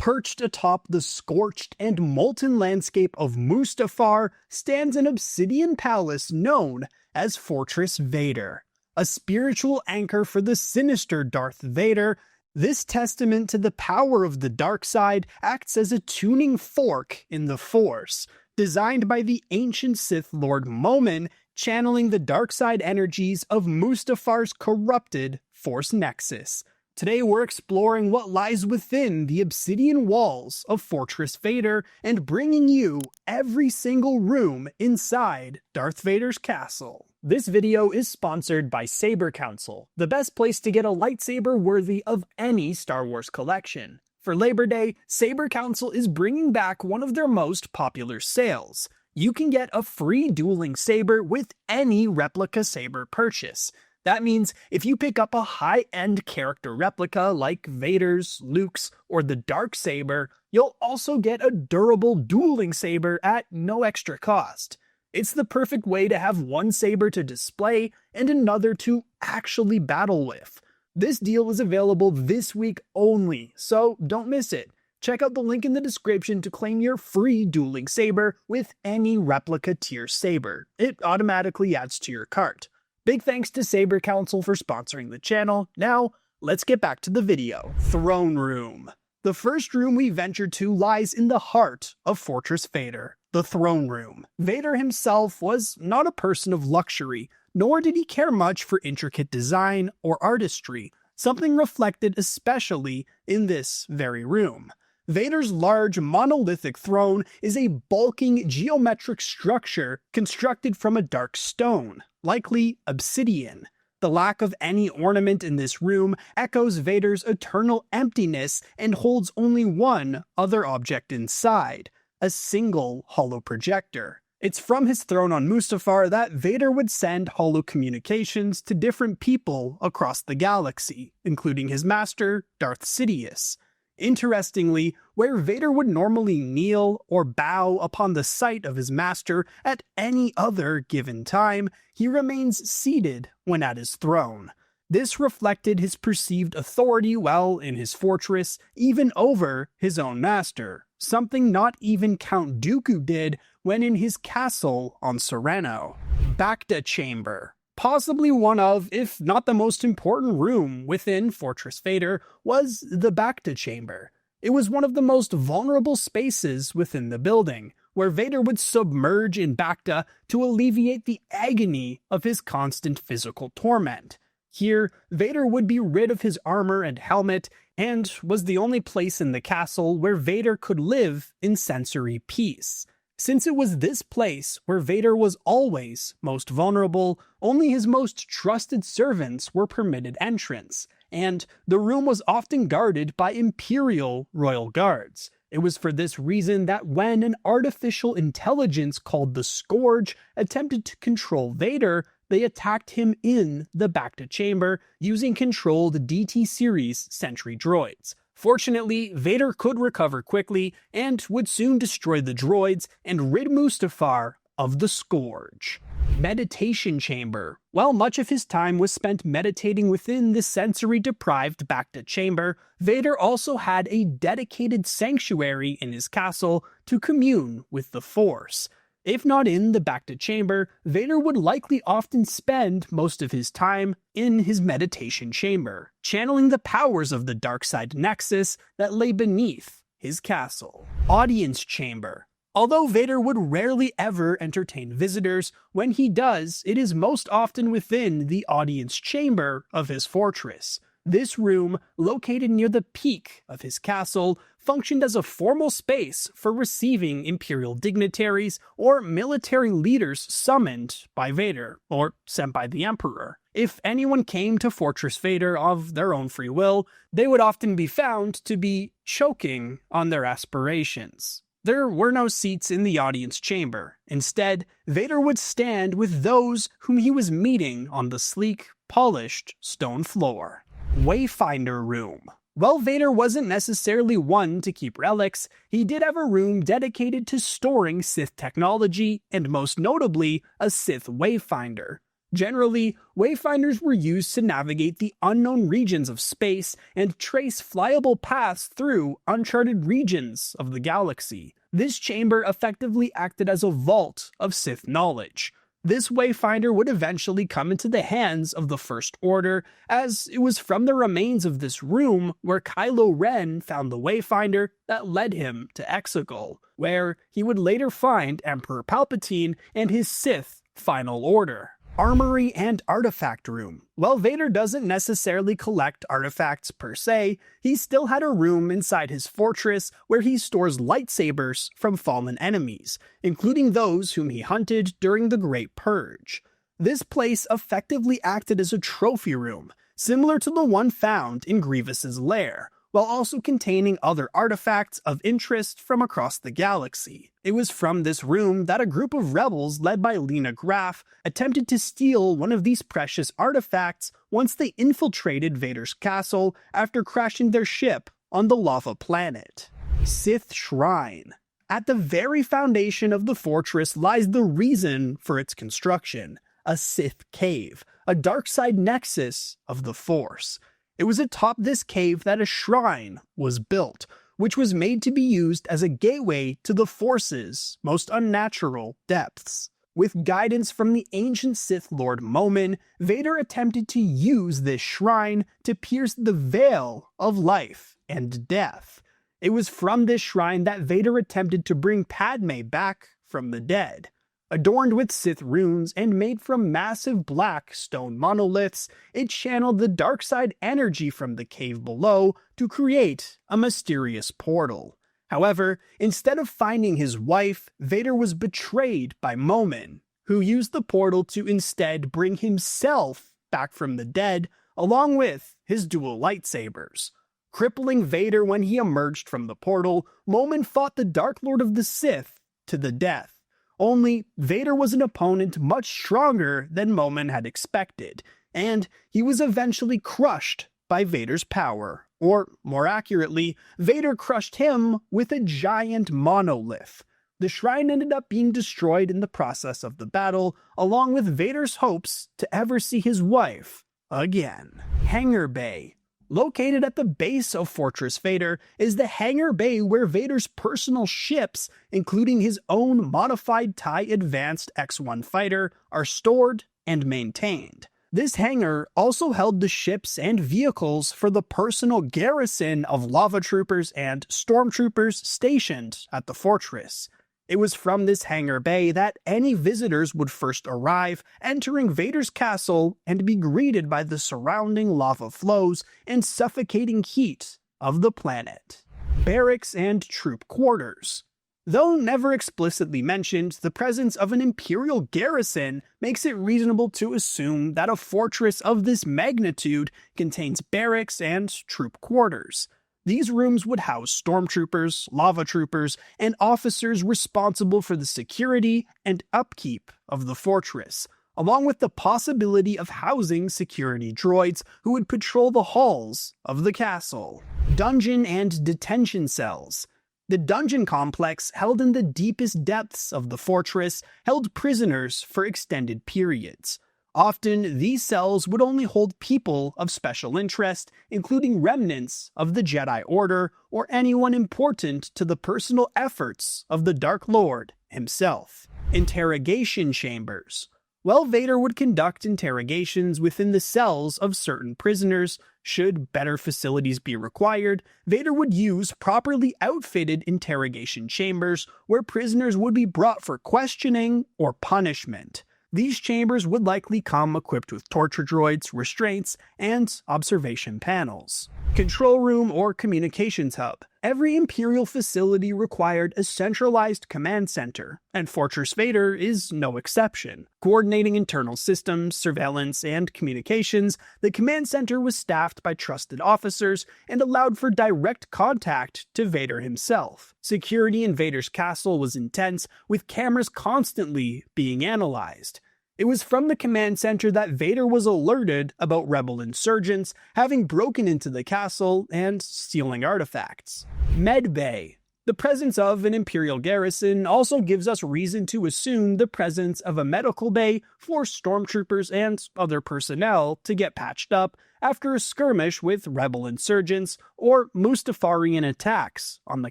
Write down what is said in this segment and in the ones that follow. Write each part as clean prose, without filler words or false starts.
Perched atop the scorched and molten landscape of Mustafar stands an obsidian palace known as Fortress Vader. A spiritual anchor for the sinister Darth Vader, this testament to the power of the dark side acts as a tuning fork in the Force, designed by the ancient Sith Lord Momin, channeling the dark side energies of Mustafar's corrupted Force Nexus. Today we're exploring what lies within the obsidian walls of Fortress Vader and bringing you every single room inside Darth Vader's castle. This video is sponsored by Saber Council, the best place to get a lightsaber worthy of any Star Wars collection. For Labor Day, Saber Council is bringing back one of their most popular sales. You can get a free dueling saber with any replica saber purchase. That means if you pick up a high-end character replica like Vader's, Luke's, or the Darksaber, you'll also get a durable dueling saber at no extra cost. It's the perfect way to have one saber to display and another to actually battle with. This deal is available this week only, so don't miss it. Check out the link in the description to claim your free dueling saber with any replica tier saber. It automatically adds to your cart. Big thanks to Saber Council for sponsoring the channel. Now, let's get back to the video. Throne Room. The first room we venture to lies in the heart of Fortress Vader, the Throne Room. Vader himself was not a person of luxury, nor did he care much for intricate design or artistry, something reflected especially in this very room. Vader's large monolithic throne is a bulking geometric structure constructed from a dark stone, likely obsidian. The lack of any ornament in this room echoes Vader's eternal emptiness and holds only one other object inside, a single holo projector. It's from his throne on Mustafar that Vader would send holo communications to different people across the galaxy, including his master, Darth Sidious. Interestingly, where Vader would normally kneel or bow upon the sight of his master at any other given time, he remains seated when at his throne. This reflected his perceived authority while in his fortress, even over his own master, something not even Count Dooku did when in his castle on Sereno. Bacta Chamber. Possibly one of, if not the most important room within Fortress Vader, was the Bacta Chamber. It was one of the most vulnerable spaces within the building, where Vader would submerge in Bacta to alleviate the agony of his constant physical torment. Here, Vader would be rid of his armor and helmet, and was the only place in the castle where Vader could live in sensory peace. Since it was this place where Vader was always most vulnerable, only his most trusted servants were permitted entrance, and the room was often guarded by Imperial royal guards. It was for this reason that when an artificial intelligence called the Scourge attempted to control Vader, they attacked him in the Bacta Chamber using controlled DT-series sentry droids. Fortunately, Vader could recover quickly and would soon destroy the droids and rid Mustafar of the Scourge. Meditation Chamber. While much of his time was spent meditating within the sensory-deprived Bacta Chamber, Vader also had a dedicated sanctuary in his castle to commune with the Force. If not in the Bacta Chamber, Vader would likely often spend most of his time in his meditation chamber, channeling the powers of the dark side nexus that lay beneath his castle. Audience Chamber. Although Vader would rarely ever entertain visitors, when he does, it is most often within the audience chamber of his fortress. This room, located near the peak of his castle, functioned as a formal space for receiving Imperial dignitaries or military leaders summoned by Vader, or sent by the Emperor. If anyone came to Fortress Vader of their own free will, they would often be found to be choking on their aspirations. There were no seats in the audience chamber. Instead, Vader would stand with those whom he was meeting on the sleek, polished stone floor. Wayfinder Room. While Vader wasn't necessarily one to keep relics, he did have a room dedicated to storing Sith technology, and most notably, a Sith Wayfinder. Generally, Wayfinders were used to navigate the unknown regions of space and trace flyable paths through uncharted regions of the galaxy. This chamber effectively acted as a vault of Sith knowledge. This Wayfinder would eventually come into the hands of the First Order, as it was from the remains of this room where Kylo Ren found the Wayfinder that led him to Exegol, where he would later find Emperor Palpatine and his Sith Final Order. Armory and Artifact Room. While Vader doesn't necessarily collect artifacts per se, he still had a room inside his fortress where he stores lightsabers from fallen enemies, including those whom he hunted during the Great Purge. This place effectively acted as a trophy room, similar to the one found in Grievous's lair, while also containing other artifacts of interest from across the galaxy. It was from this room that a group of rebels led by Lena Graf attempted to steal one of these precious artifacts once they infiltrated Vader's castle after crashing their ship on the lava planet. Sith Shrine. At the very foundation of the fortress lies the reason for its construction, a Sith cave, a dark side nexus of the Force. It was atop this cave that a shrine was built, which was made to be used as a gateway to the Force's most unnatural depths. With guidance from the ancient Sith Lord Momin, Vader attempted to use this shrine to pierce the veil of life and death. It was from this shrine that Vader attempted to bring Padme back from the dead. Adorned with Sith runes and made from massive black stone monoliths, it channeled the dark side energy from the cave below to create a mysterious portal. However, instead of finding his wife, Vader was betrayed by Momin, who used the portal to instead bring himself back from the dead, along with his dual lightsabers. Crippling Vader when he emerged from the portal, Momin fought the Dark Lord of the Sith to the death. Only, Vader was an opponent much stronger than Momin had expected, and he was eventually crushed by Vader's power. Or, more accurately, Vader crushed him with a giant monolith. The shrine ended up being destroyed in the process of the battle, along with Vader's hopes to ever see his wife again. Hangar Bay. Located at the base of Fortress Vader is the hangar bay where Vader's personal ships, including his own modified TIE Advanced X-1 fighter, are stored and maintained. This hangar also held the ships and vehicles for the personal garrison of lava troopers and stormtroopers stationed at the fortress. It was from this hangar bay that any visitors would first arrive, entering Vader's castle and be greeted by the surrounding lava flows and suffocating heat of the planet. Barracks and troop quarters. Though never explicitly mentioned, the presence of an Imperial garrison makes it reasonable to assume that a fortress of this magnitude contains barracks and troop quarters. These rooms would house stormtroopers, lava troopers, and officers responsible for the security and upkeep of the fortress, along with the possibility of housing security droids who would patrol the halls of the castle. Dungeon and detention cells. The dungeon complex, held in the deepest depths of the fortress, held prisoners for extended periods. Often, these cells would only hold people of special interest, including remnants of the Jedi Order or anyone important to the personal efforts of the Dark Lord himself. Interrogation chambers. While Vader would conduct interrogations within the cells of certain prisoners, should better facilities be required, Vader would use properly outfitted interrogation chambers where prisoners would be brought for questioning or punishment. These chambers would likely come equipped with torture droids, restraints, and observation panels. Control room or communications hub. Every Imperial facility required a centralized command center, and Fortress Vader is no exception. Coordinating internal systems, surveillance, and communications, the command center was staffed by trusted officers and allowed for direct contact to Vader himself. Security in Vader's castle was intense, with cameras constantly being analyzed. It was from the command center that Vader was alerted about rebel insurgents having broken into the castle and stealing artifacts. Med Bay. The presence of an Imperial garrison also gives us reason to assume the presence of a medical bay for stormtroopers and other personnel to get patched up after a skirmish with rebel insurgents or Mustafarian attacks on the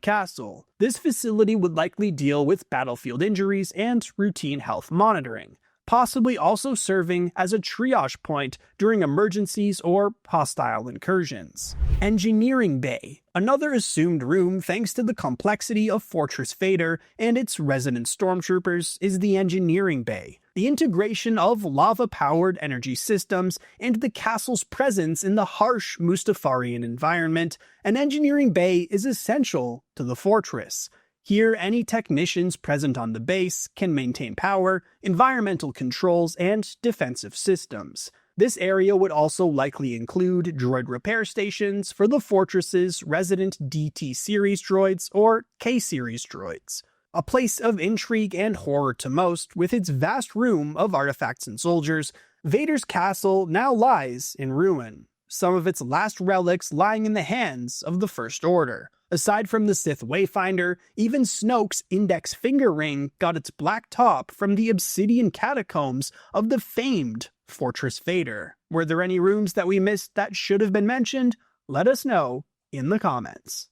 castle. This facility would likely deal with battlefield injuries and routine health monitoring, possibly also serving as a triage point during emergencies or hostile incursions. Engineering Bay. Another assumed room thanks to the complexity of Fortress Vader and its resident stormtroopers is the Engineering Bay. The integration of lava-powered energy systems and the castle's presence in the harsh Mustafarian environment, an Engineering Bay is essential to the fortress. Here, any technicians present on the base can maintain power, environmental controls, and defensive systems. This area would also likely include droid repair stations for the fortress's resident DT series droids or K series droids. A place of intrigue and horror to most, with its vast room of artifacts and soldiers, Vader's castle now lies in ruin, some of its last relics lying in the hands of the First Order. Aside from the Sith Wayfinder, even Snoke's index finger ring got its black top from the obsidian catacombs of the famed Fortress Vader. Were there any rooms that we missed that should have been mentioned? Let us know in the comments.